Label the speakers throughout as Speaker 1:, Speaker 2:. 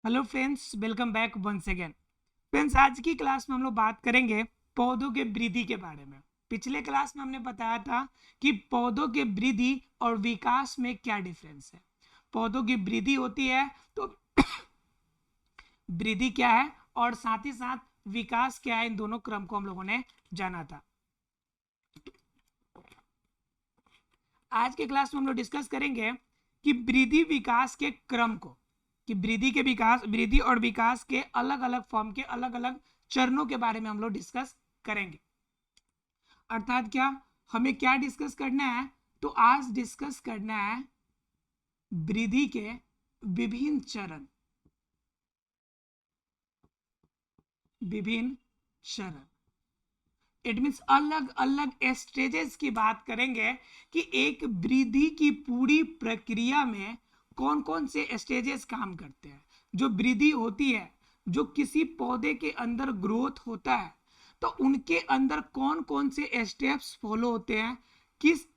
Speaker 1: Hello friends, welcome back once again. Friends, आज की class में हम लोग बात करेंगे पौधों के वृद्धि के बारे में। पिछले क्लास में हमने बताया था कि पौधों के वृद्धि और विकास में क्या डिफरेंस है। पौधों की वृद्धि होती है तो वृद्धि क्या है और साथ ही साथ विकास क्या है, इन दोनों क्रम को हम लोगों ने जाना था। आज के क्लास में हम लोग डिस्कस करेंगे कि वृद्धि विकास के क्रम को, कि वृद्धि और विकास के अलग अलग फॉर्म के अलग अलग चरणों के बारे में हम लोग डिस्कस करेंगे। अर्थात क्या हमें क्या डिस्कस करना है, तो आज डिस्कस करना है वृद्धि के विभिन्न चरण। विभिन्न चरण इट मीन्स अलग अलग स्टेजेस की बात करेंगे कि एक वृद्धि की पूरी प्रक्रिया में कौन कौन से स्टेजेस काम करते हैं। जो वृद्धि होती है, जो किसी पौधे के अंदर ग्रोथ होता है, तो उनके अंदर कौन कौन से स्टेप्स फॉलो होते हैं, किस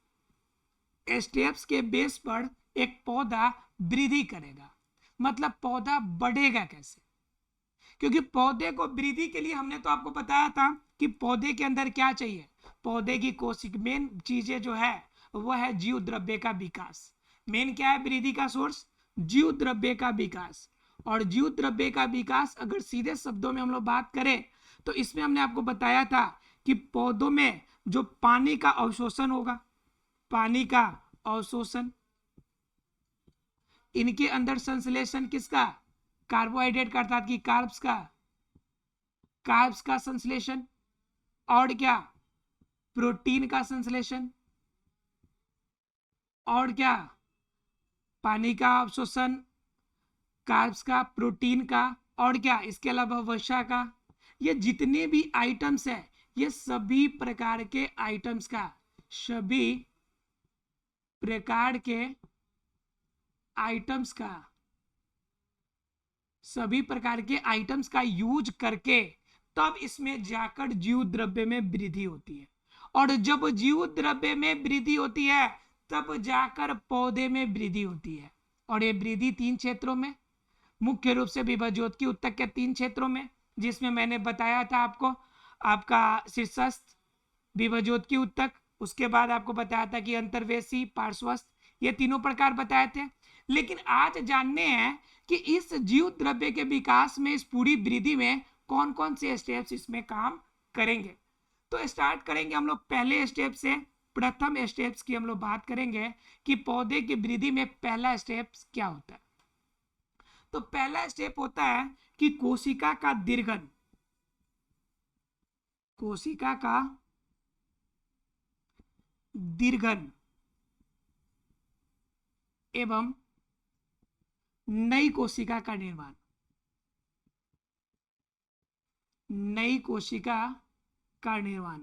Speaker 1: स्टेप्स के बेस पर एक पौधा वृद्धि करेगा, मतलब पौधा बढ़ेगा कैसे। क्योंकि पौधे को वृद्धि के लिए हमने तो आपको बताया था कि पौधे के अंदर क्या चाहिए। पौधे की कोशिक मेन चीजें जो है वह है जीव द्रव्य का विकास। मेन क्या है वृद्धि का सोर्स? जीव द्रव्य का विकास। और जीव द्रव्य का विकास अगर सीधे शब्दों में हम लोग बात करें तो इसमें हमने आपको बताया था कि पौधों में जो पानी का अवशोषण होगा, पानी का अवशोषण, इनके अंदर संश्लेषण किसका? कार्बोहाइड्रेट का, अर्थात कि कार्ब्स का संश्लेषण, और क्या? प्रोटीन का संश्लेषण, और क्या? पानी का अवशोषण, कार्ब्स का, प्रोटीन का, और क्या? इसके अलावा वसा का। ये जितने भी आइटम्स है, ये सभी प्रकार के आइटम्स का, सभी प्रकार के आइटम्स का, सभी प्रकार के आइटम्स का यूज करके तब इसमें जाकर जीव द्रव्य में वृद्धि होती है। और जब जीव द्रव्य में वृद्धि होती है तब जाकर पौधे में वृद्धि होती है। और ये वृद्धि 3 क्षेत्रों में मुख्य रूप से विभज्योत उत्तक के 3 क्षेत्रों में, जिसमें मैंने बताया था आपको, आपका शीर्षस्थ, विभज्योत उत्तक, उसके बाद आपको बताया था कि अंतर्वेशी, पार्श्वस्थ, ये तीनों प्रकार बताए थे। लेकिन आज जानने हैं कि इस जीव द्रव्य के विकास में, इस पूरी वृद्धि में कौन कौन से स्टेप्स इसमें काम करेंगे। तो स्टार्ट करेंगे हम लोग पहले स्टेप से। प्रथम स्टेप्स की हम लोग बात करेंगे कि पौधे की वृद्धि में पहला स्टेप क्या होता है। तो पहला स्टेप होता है कि कोशिका का दीर्घन। कोशिका का दीर्घन एवं नई कोशिका का निर्माण। नई कोशिका का निर्माण।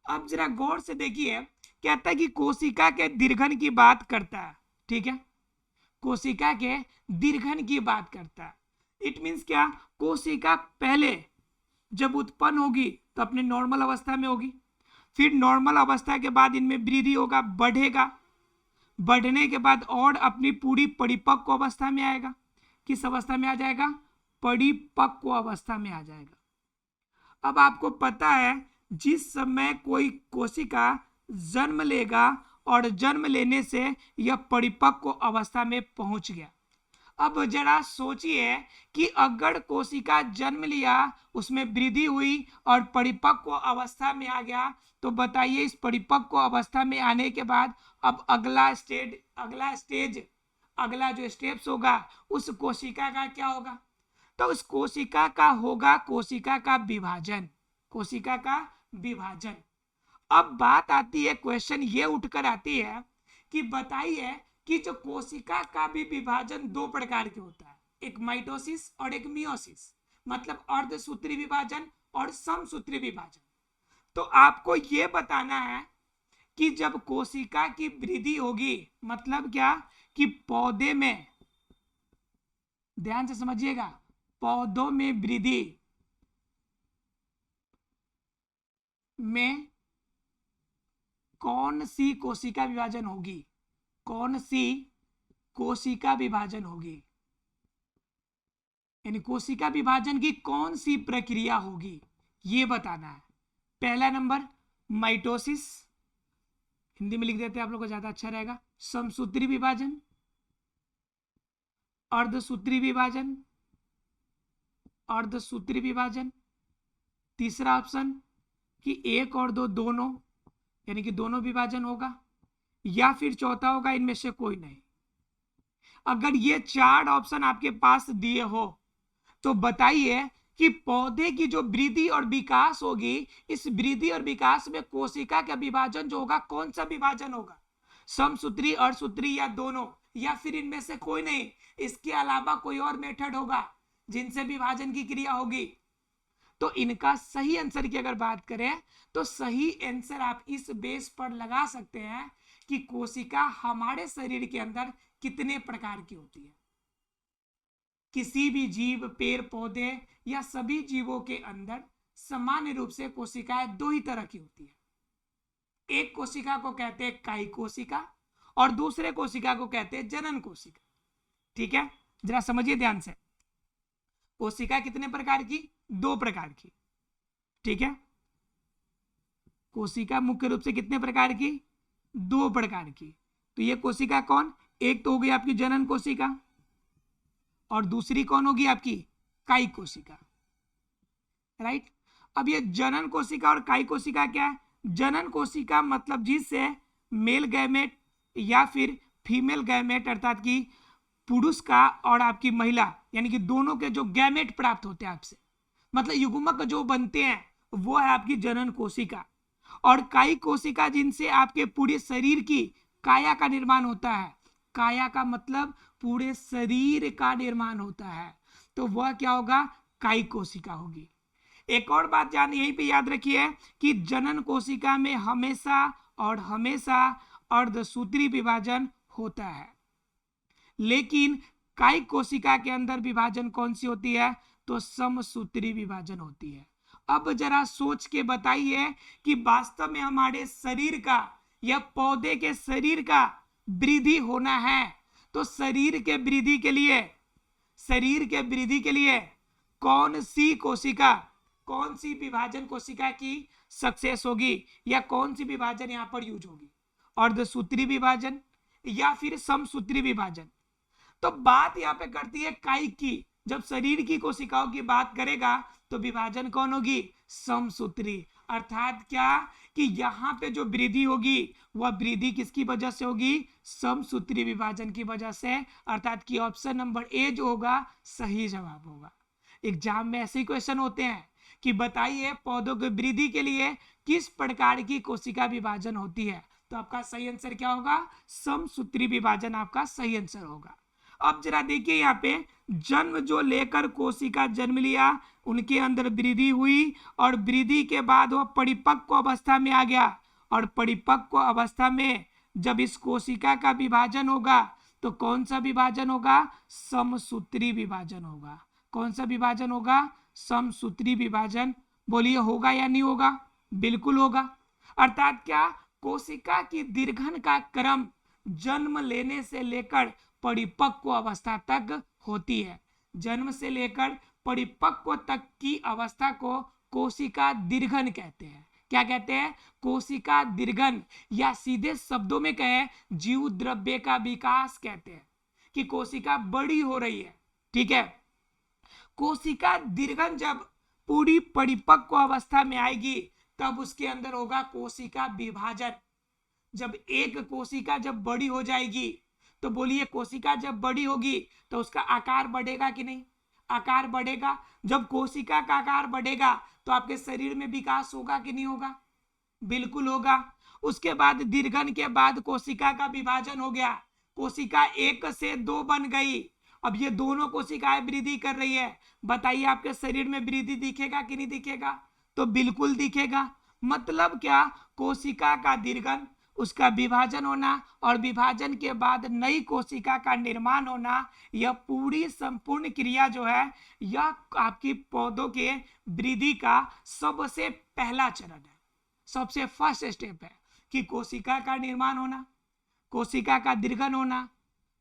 Speaker 1: अब जरा गौर से देखिए, कहता है कि कोशिका के दीर्घन की बात करता है। ठीक है, कोशिका के दीर्घन की बात करता है। इट मीन्स क्या? कोशिका पहले जब उत्पन्न होगी तो अपने नॉर्मल अवस्था में होगी, फिर नॉर्मल अवस्था के बाद इनमें वृद्धि होगा, बढ़ेगा, बढ़ने के बाद और अपनी पूरी परिपक्व अवस्था में आएगा। किस अवस्था में आ जाएगा? परिपक्व अवस्था में आ जाएगा। अब आपको पता है, जिस समय कोई कोशिका जन्म लेगा और जन्म लेने से यह परिपक्व अवस्था में पहुंच गया। अब जरा सोचिए कि अगर कोशिका जन्म लिया, उसमें वृद्धि हुई और परिपक्व अवस्था में आ गया, तो बताइए इस परिपक्व अवस्था में आने के बाद अब अगला जो स्टेप्स होगा उस कोशिका का क्या होगा? तो उस कोशिका का होगा कोशिका का विभाजन। कोशिका का विभाजन। अब बात आती है, क्वेश्चन ये उठकर आती है कि बताइए कि जो कोशिका का भी विभाजन 2 प्रकार के होता है, एक माइटोसिस और एक मियोसिस, मतलब अर्धसूत्री विभाजन और समसूत्री विभाजन। तो आपको यह बताना है कि जब कोशिका की वृद्धि होगी, मतलब क्या? कि पौधे में, ध्यान से समझिएगा, पौधों में वृद्धि में कौन सी कोशिका विभाजन होगी? कौन सी कोशिका विभाजन होगी, यानी कोशिका विभाजन की कौन सी प्रक्रिया होगी ये बताना है। पहला नंबर माइटोसिस, हिंदी में लिख देते हैं आप लोग को ज्यादा अच्छा रहेगा, समसूत्री विभाजन, अर्धसूत्री विभाजन, अर्धसूत्री विभाजन। तीसरा ऑप्शन कि एक और दो दोनों, यानी कि दोनों विभाजन होगा, या फिर चौथा होगा इनमें से कोई नहीं। अगर ये चार ऑप्शन आपके पास दिए हो तो बताइए कि पौधे की जो वृद्धि और विकास होगी, इस वृद्धि और विकास में कोशिका का विभाजन जो होगा कौन सा विभाजन होगा, समसूत्री, अर्धसूत्री या दोनों, या फिर इनमें से कोई नहीं, इसके अलावा कोई और मेथड होगा जिनसे विभाजन की क्रिया होगी। तो इनका सही आंसर की अगर बात करें तो सही आंसर आप इस बेस पर लगा सकते हैं कि कोशिका हमारे शरीर के अंदर कितने प्रकार की होती है। किसी भी जीव, पेड़ पौधे या सभी जीवों के अंदर सामान्य रूप से कोशिकाएं दो ही तरह की होती है। एक कोशिका को कहते हैं कायिक कोशिका और दूसरे कोशिका को कहते हैं जनन कोशिका। ठीक है, जरा समझिए ध्यान से। कोशिका कितने प्रकार की? दो प्रकार की। ठीक है, कोशिका मुख्य रूप से कितने प्रकार की? दो प्रकार की। तो ये कोशिका कौन? एक तो होगी आपकी जनन कोशिका और दूसरी कौन होगी आपकी? कायिक कोशिका। राइट। अब ये जनन कोशिका और कायिक कोशिका क्या है? जनन कोशिका मतलब जिससे मेल गैमेट या फिर फीमेल गैमेट अर्थात कि पुरुष का और आपकी महिला यानी कि दोनों के जो गैमेट प्राप्त होते हैं आपसे, मतलब युग्मक जो बनते हैं, वो है आपकी जनन कोशिका। और कायिक कोशिका जिनसे आपके पूरे शरीर की काया का निर्माण होता है। काया का मतलब पूरे शरीर का निर्माण होता है, तो वह क्या होगा? कायिक कोशिका होगी। एक और बात जान यहीं पे याद रखिए कि जनन कोशिका में हमेशा और हमेशा अर्धसूत्री विभाजन होता है, लेकिन कायिक कोशिका के अंदर विभाजन कौन सी होती है? तो समसूत्री विभाजन होती है। अब जरा सोच के बताइए कि वास्तव में हमारे शरीर का या पौधे के शरीर का वृद्धि होना है तो शरीर के वृद्धि के लिए कौन सी कोशिका, कौन सी विभाजन कोशिका की सक्सेस होगी या कौन सी विभाजन यहां पर यूज होगी? अर्धसूत्री विभाजन या फिर समसूत्री विभाजन? तो बात यहाँ पे करती है कायिक की। जब शरीर की कोशिकाओं की बात करेगा तो विभाजन कौन होगी? समसूत्री। अर्थात क्या कि यहाँ पे जो वृद्धि होगी वह वृद्धि किसकी वजह से होगी? समसूत्री विभाजन की वजह से। अर्थात कि ऑप्शन नंबर ए जो होगा सही जवाब होगा। एग्जाम में ऐसे क्वेश्चन होते हैं कि बताइए पौधों की वृद्धि के लिए किस प्रकार की कोशिका विभाजन होती है, तो आपका सही आंसर क्या होगा? समसूत्री विभाजन आपका सही आंसर होगा। अब जरा देखिए यहाँ पे, जन्म जो लेकर कोशिका जन्म लिया, उनके अंदर वृद्धि हुई और वृद्धि के बाद वह परिपक्व अवस्था में आ गया, और परिपक्व अवस्था में जब इस कोशिका का विभाजन होगा तो कौन सा विभाजन होगा? समसूत्री विभाजन होगा। कौन सा विभाजन होगा? समसूत्री विभाजन। बोलिए होगा या नहीं होगा? बिल्कुल होगा। अर्थात क्या? कोशिका की दीर्घन का क्रम जन्म लेने से लेकर परिपक्व अवस्था तक होती है। जन्म से लेकर परिपक्व तक की अवस्था को कोशिका दीर्घन कहते हैं। क्या कहते हैं? कोशिका दीर्घन, या सीधे शब्दों में कहें जीव द्रव्य का विकास कहते हैं कि कोशिका बड़ी हो रही है। ठीक है, कोशिका दीर्घन जब पूरी परिपक्व अवस्था में आएगी तब उसके अंदर होगा कोशिका विभाजन। जब एक कोशिका जब बड़ी हो जाएगी तो बोलिए कोशिका जब बड़ी होगी तो उसका आकार बढ़ेगा कि नहीं? आकार बढ़ेगा। जब कोशिका का आकार बढ़ेगा तो आपके शरीर में विकास होगा कि नहीं होगा? बिल्कुल होगा। उसके बाद दीर्घन के बाद कोशिका का विभाजन हो गया, कोशिका 1 से 2 बन गई। अब ये दोनों कोशिकाएं वृद्धि कर रही है। बताइए आपके शरीर में वृद्धि दिखेगा कि नहीं दिखेगा? तो बिल्कुल दिखेगा। मतलब क्या? कोशिका का दीर्घन, उसका विभाजन होना और विभाजन के बाद नई कोशिका का निर्माण होना, यह पूरी संपूर्ण क्रिया जो है यह आपकी पौधों के वृद्धि का सबसे पहला चरण है, सबसे फर्स्ट स्टेप है कि कोशिका का निर्माण होना, कोशिका का दीर्घन होना,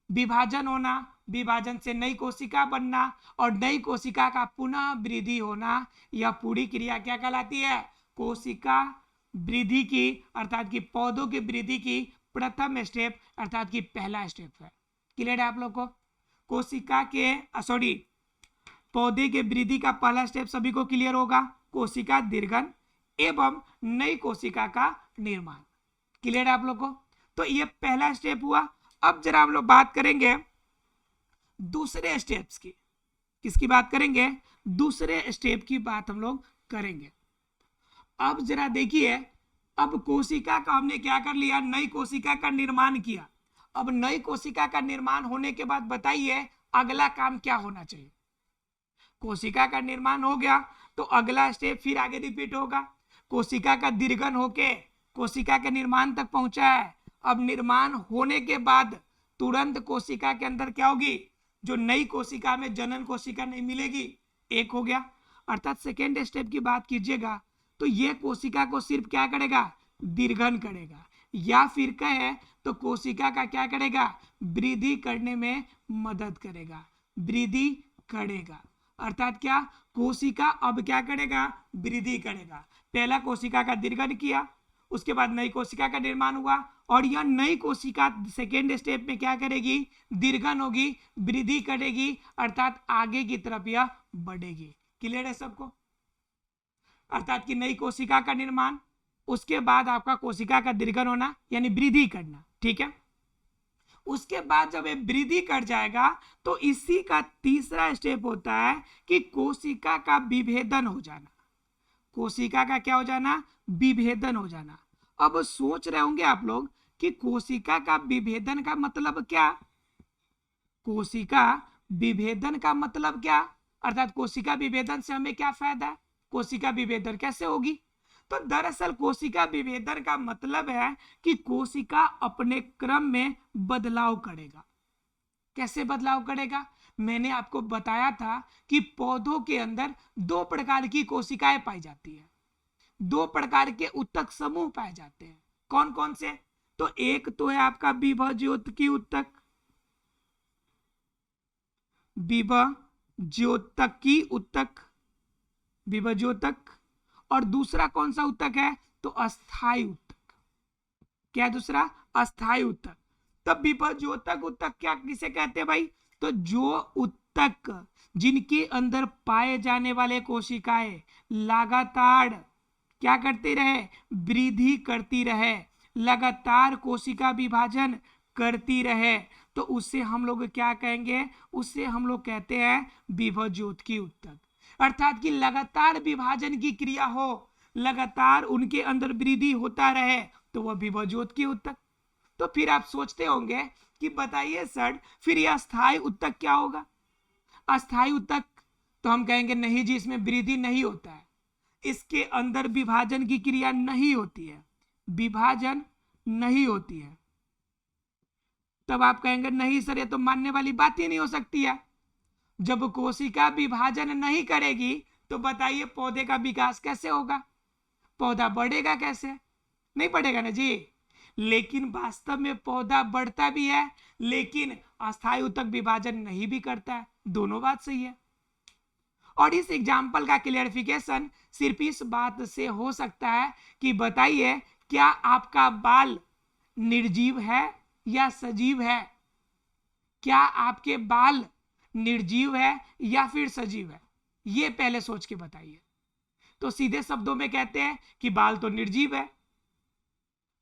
Speaker 1: विभाजन होना, विभाजन से नई कोशिका बनना और नई कोशिका का पुनः वृद्धि होना, यह पूरी क्रिया क्या कहलाती है? कोशिका वृद्धि की, अर्थात कि पौधों की वृद्धि की प्रथम स्टेप, अर्थात कि पहला स्टेप है। क्लियर है आप लोग को? कोशिका के पौधे के वृद्धि का पहला स्टेप सभी को क्लियर होगा, कोशिका दीर्घन एवं नई कोशिका का निर्माण। क्लियर है आप लोग को? तो ये पहला स्टेप हुआ। अब जरा हम लोग बात करेंगे दूसरे स्टेप्स की। किसकी बात करेंगे? दूसरे स्टेप की बात हम लोग करेंगे। अब जरा देखिए, अब कोशिका का हमने क्या कर लिया? नई कोशिका का निर्माण किया। अब नई कोशिका का निर्माण होने के बाद बताइए अगला काम क्या होना चाहिए? कोशिका का निर्माण हो गया तो अगला स्टेप फिर आगे रिपीट होगा। कोशिका का दीर्घन होके कोशिका के निर्माण तक पहुंचा है। अब निर्माण होने के बाद तुरंत कोशिका के अंदर क्या होगी? जो नई कोशिका में जनन कोशिका नहीं मिलेगी, एक हो गया। अर्थात सेकेंड स्टेप की बात कीजिएगा तो ये कोशिका को सिर्फ क्या करेगा? दीर्घन करेगा, या फिर कहे तो कोशिका का क्या करेगा? वृद्धि करने में मदद करेगा, वृद्धि करेगा। अर्थात क्या? कोशिका अब क्या करेगा? वृद्धि करेगा। पहला कोशिका का दीर्घन किया, उसके बाद नई कोशिका का निर्माण हुआ और यह नई कोशिका सेकेंड स्टेप में क्या करेगी? दीर्घन होगी, वृद्धि करेगी, अर्थात आगे की तरफ यह बढ़ेगी। क्लियर है सबको? अर्थात कि नई कोशिका का निर्माण, उसके बाद आपका कोशिका का दीर्घन होना यानी वृद्धि करना। ठीक है, उसके बाद जब ये वृद्धि कर जाएगा तो इसी का तीसरा स्टेप होता है कि कोशिका का विभेदन हो जाना। कोशिका का क्या हो जाना? विभेदन हो जाना। अब सोच रहे होंगे आप लोग कि कोशिका का विभेदन का मतलब क्या? कोशिका विभेदन का मतलब क्या? अर्थात कोशिका विभेदन से हमें क्या फायदा है? कोशिका विभेदन कैसे होगी? तो दरअसल कोशिका विभेदन का मतलब है कि कोशिका अपने क्रम में बदलाव करेगा। कैसे बदलाव करेगा? मैंने आपको बताया था कि पौधों के अंदर दो प्रकार की कोशिकाएं पाई जाती है, दो प्रकार के उत्तक समूह पाए जाते हैं। कौन कौन से? तो एक तो है आपका विभज्योतकी उत्तक, विभज्योतकी उत्तक, विभज्योतक। और दूसरा कौन सा उत्तक है? तो अस्थायी उत्तक। क्या दूसरा? अस्थायी उत्तक। तब विभज्योतक उत्तक क्या किसे कहते हैं भाई? तो जो उत्तक जिनके अंदर पाए जाने वाले कोशिकाएं लगातार क्या करती रहे? वृद्धि करती रहे, लगातार कोशिका विभाजन करती रहे, तो उससे हम लोग क्या कहेंगे? उससे हम लोग कहते हैं विभज्योतकी उत्तक। अर्थात कि लगातार विभाजन की क्रिया हो, लगातार उनके अंदर वृद्धि होता रहे, तो वह विभज्योतकी उत्तक। तो फिर आप सोचते होंगे कि बताइए सर फिर यह अस्थायी उत्तक क्या होगा? अस्थायी उत्तक तो हम कहेंगे नहीं जी, इसमें वृद्धि नहीं होता है, इसके अंदर विभाजन की क्रिया नहीं होती है, विभाजन नहीं होती है। तब आप कहेंगे नहीं सर, ये तो मानने वाली बात ही नहीं हो सकती है। जब कोशिका विभाजन नहीं करेगी तो बताइए पौधे का विकास कैसे होगा? पौधा बढ़ेगा कैसे? नहीं बढ़ेगा ना जी। लेकिन वास्तव में पौधा बढ़ता भी है, लेकिन अस्थायी उत्तक विभाजन नहीं भी करता है। दोनों बात सही है। और इस एग्जाम्पल का क्लियरिफिकेशन सिर्फ इस बात से हो सकता है कि बताइए क्या आपका बाल निर्जीव है या सजीव है? क्या आपके बाल निर्जीव है या फिर सजीव है? ये पहले सोच के बताइए। तो सीधे शब्दों में कहते हैं कि बाल तो निर्जीव है।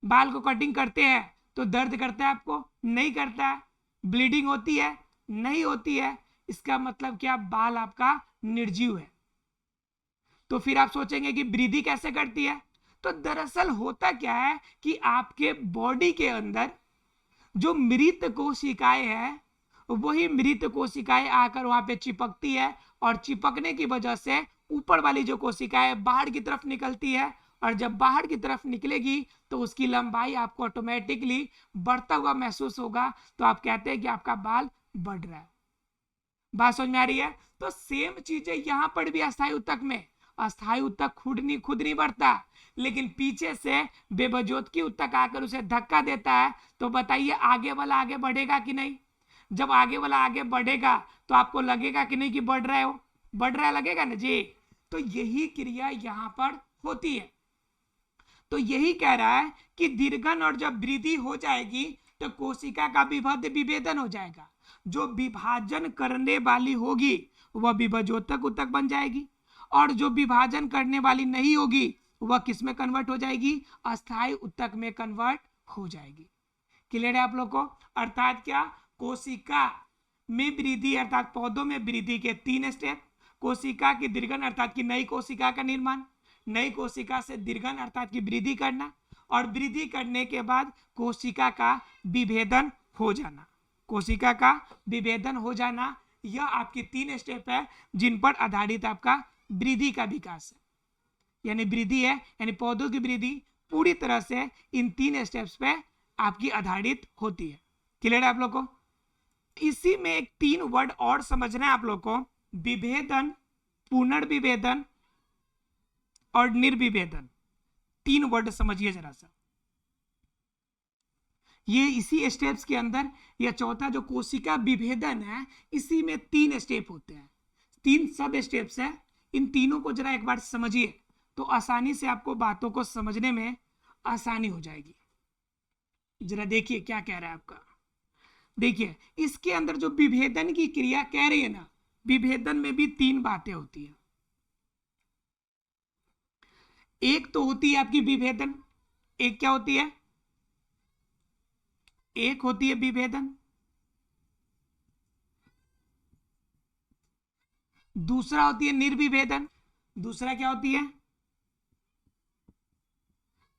Speaker 1: बाल को कटिंग करते हैं तो दर्द करता है आपको? नहीं करता है। ब्लीडिंग होती है? नहीं होती है। इसका मतलब क्या? बाल आपका निर्जीव है। तो फिर आप सोचेंगे कि वृद्धि कैसे करती है? तो दरअसल होता क्या है कि आपके बॉडी के अंदर जो मृत कोशिकाएं हैं, वही मृत कोशिकाएं आकर वहां पे चिपकती है और चिपकने की वजह से ऊपर वाली जो कोशिकाएं बाहर की तरफ निकलती है, और जब बाहर की तरफ निकलेगी तो उसकी लंबाई आपको ऑटोमेटिकली बढ़ता हुआ महसूस होगा। तो आप कहते हैं कि आपका बाल बढ़ रहा है। बात समझ में आ रही है? तो सेम चीजें यहां पर भी अस्थायी उत्तक में। अस्थायी उत्तक खुद नहीं बढ़ता, लेकिन पीछे से विभज्योतकी उत्तक आकर उसे धक्का देता है। तो बताइए आगे वाला आगे बढ़ेगा कि नहीं? जब आगे वाला आगे बढ़ेगा तो आपको लगेगा कि नहीं कि बढ़ रहा है, वो बढ़ रहा है, लगेगा ना जी। तो यही क्रिया यहां पर होती है। तो यही कह रहा है कि दीर्घन और जब वृद्धि हो जाएगी तो कोशिका का विभेद विभेदन हो जाएगा। जो विभाजन करने वाली होगी वह विभजोतक उत्तक बन जाएगी, और जो विभाजन करने वाली नहीं होगी वह किस में कन्वर्ट हो जाएगी, अस्थायी उत्तक में कन्वर्ट हो जाएगी। क्लियर है आप लोग को? अर्थात क्या, कोशिका में वृद्धि अर्थात पौधों में वृद्धि के 3 स्टेप। कोशिका की दीर्घन अर्थात की नई कोशिका का निर्माण, नई कोशिका से दीर्घन अर्थात की वृद्धि करना, और वृद्धि करने के बाद कोशिका का विभेदन हो जाना। कोशिका का विभेदन हो जाना, यह आपकी 3 स्टेप है जिन पर आधारित आपका वृद्धि का विकास है, यानी वृद्धि है, यानी पौधों की वृद्धि पूरी तरह से इन 3 स्टेप्स पे आपकी आधारित होती है। क्लियर है आप लोग को? इसी में एक 3 वर्ड और समझना है आप लोग को, विभेदन, पुनर्विभेदन और निर्विभेदन। 3 वर्ड समझिए जरा सा। ये इसी स्टेप्स के अंदर, या चौथा जो कोशिका विभेदन है, इसी में 3 स्टेप होते हैं, 3 सब स्टेप्स है। इन तीनों को जरा एक बार समझिए तो आसानी से आपको बातों को समझने में आसानी हो जाएगी। जरा देखिए क्या कह रहा है आपका। देखिए इसके अंदर जो विभेदन की क्रिया कह रही है ना, विभेदन में भी 3 बातें होती है। एक तो होती है आपकी विभेदन, एक क्या होती है, एक होती है विभेदन, दूसरा होती है निर्विभेदन, दूसरा क्या होती है,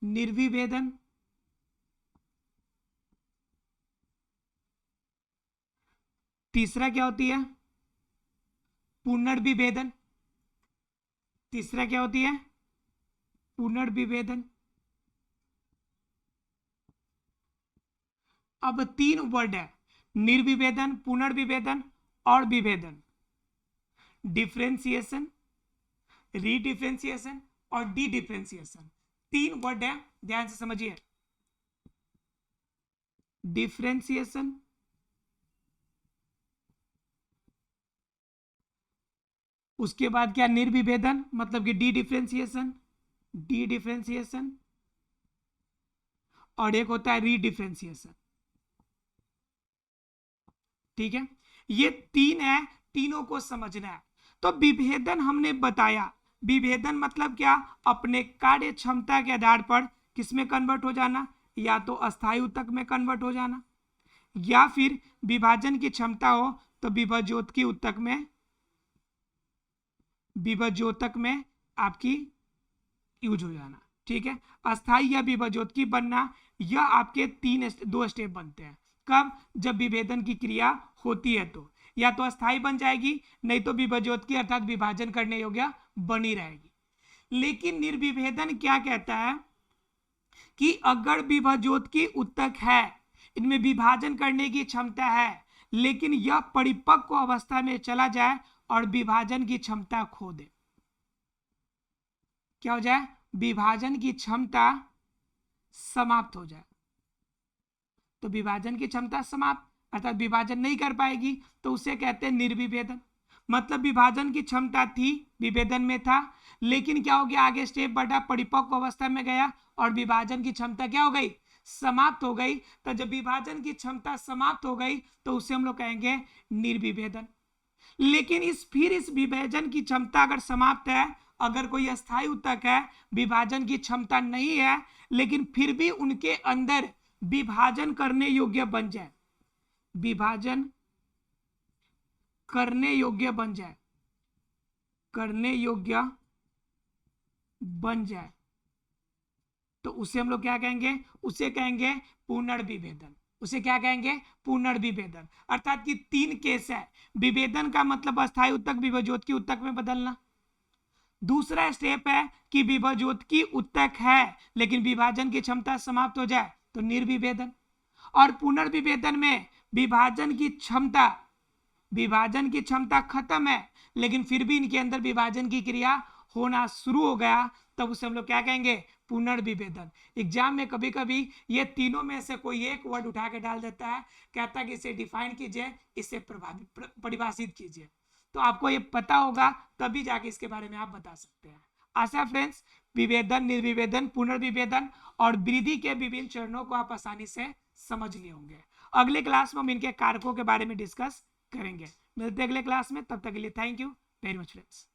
Speaker 1: निर्विभेदन, तीसरा क्या होती है, पुनर्विभेदन, तीसरा क्या होती है, पुनर्विभेदन। अब 3 वर्ड है, निर्विभेदन, पुनर्विभेदन और विभेदन। डिफरेंशिएशन, रीडिफरेंशिएशन और डी डिफरेंशिएशन, 3 वर्ड है, ध्यान से समझिए। डिफरेंशिएशन, उसके बाद क्या, निर्विभेदन मतलब कि डी डिफरेंशिएशन, डी डिफरेंशिएशन, और एक होता है रीडिफरेंशिएशन। ठीक है, ये 3 है, तीनों को समझना है। तो विभेदन हमने बताया, विभेदन मतलब क्या, अपने कार्य क्षमता के आधार पर किसमें कन्वर्ट हो जाना, या तो अस्थायी उत्तक में कन्वर्ट हो जाना, या फिर विभाजन की क्षमता हो तो विभज्योतकी उत्तक में, विभज्योतक में आपकी यूज हो जाना। ठीक है, अस्थायी या विभज्योतकी बनना, यह आपके 2 स्टेप बनते हैं। कब, जब विभेदन की क्रिया होती है तो या तो अस्थायी बन जाएगी, नहीं तो विभज्योतकी अर्थात विभाजन करने योग्य बनी रहेगी। लेकिन निर्विभेदन क्या कहता है कि अगर विभज्योतकी उत्तक है, इनमें विभाजन करने की क्षमता है, लेकिन यह परिपक्व अवस्था में चला जाए और विभाजन की क्षमता खो दे, क्या हो जाए, विभाजन की क्षमता समाप्त हो जाए। तो विभाजन की क्षमता समाप्त अर्थात विभाजन नहीं कर पाएगी, तो उसे कहते हैं निर्विभेदन। मतलब विभाजन की क्षमता थी, विभेदन में था, लेकिन क्या हो गया, आगे स्टेप बढ़ा, परिपक्व अवस्था में गया और विभाजन की क्षमता क्या हो गई, समाप्त हो गई। तो जब विभाजन की क्षमता समाप्त हो गई तो उसे हम लोग कहेंगे निर्विभेदन। लेकिन इस विभाजन की क्षमता अगर समाप्त है, अगर कोई अस्थायी उत्तक है, विभाजन की क्षमता नहीं है, लेकिन फिर भी उनके अंदर विभाजन करने योग्य बन जाए, विभाजन करने योग्य बन जाए, करने योग्य बन जाए, तो उसे हम लोग क्या कहेंगे, उसे कहेंगे पुनर्विभेदन। उसे क्या कहेंगे, पुनर्विभेदन। अर्थात कि 3 केस है, विभेदन का मतलब अस्थायी उत्तक विभज्योतकी उत्तक में बदलना, दूसरा स्टेप है कि विभज्योतकी उत्तक है लेकिन विभाजन की क्षमता समाप्त हो जाए तो निर्विभेदन, और पुनर्विभेदन में विभाजन की क्षमता खत्म है लेकिन फिर भी इनके अंदर विभाजन की क्रिया होना शुरू हो गया तब उसे हम लोग क्या कहेंगे, पुनर्विभेदन। एग्जाम में कभी कभी ये तीनों में से कोई एक वर्ड उठा के डाल देता है, कहता है कि इसे डिफाइन कीजिए, इसे परिभाषित कीजिए। तो आपको ये पता होगा तभी जाके इसके बारे में आप बता सकते हैं। आशा है फ्रेंड्स विभेदन, निर्विभेदन, पुनर्विभेदन और वृद्धि के विभिन्न चरणों को आप आसानी से समझ लिए होंगे। अगले क्लास में हम इनके कारकों के बारे में डिस्कस करेंगे। मिलते हैं अगले क्लास में, तब तक के लिए thank you very much friends.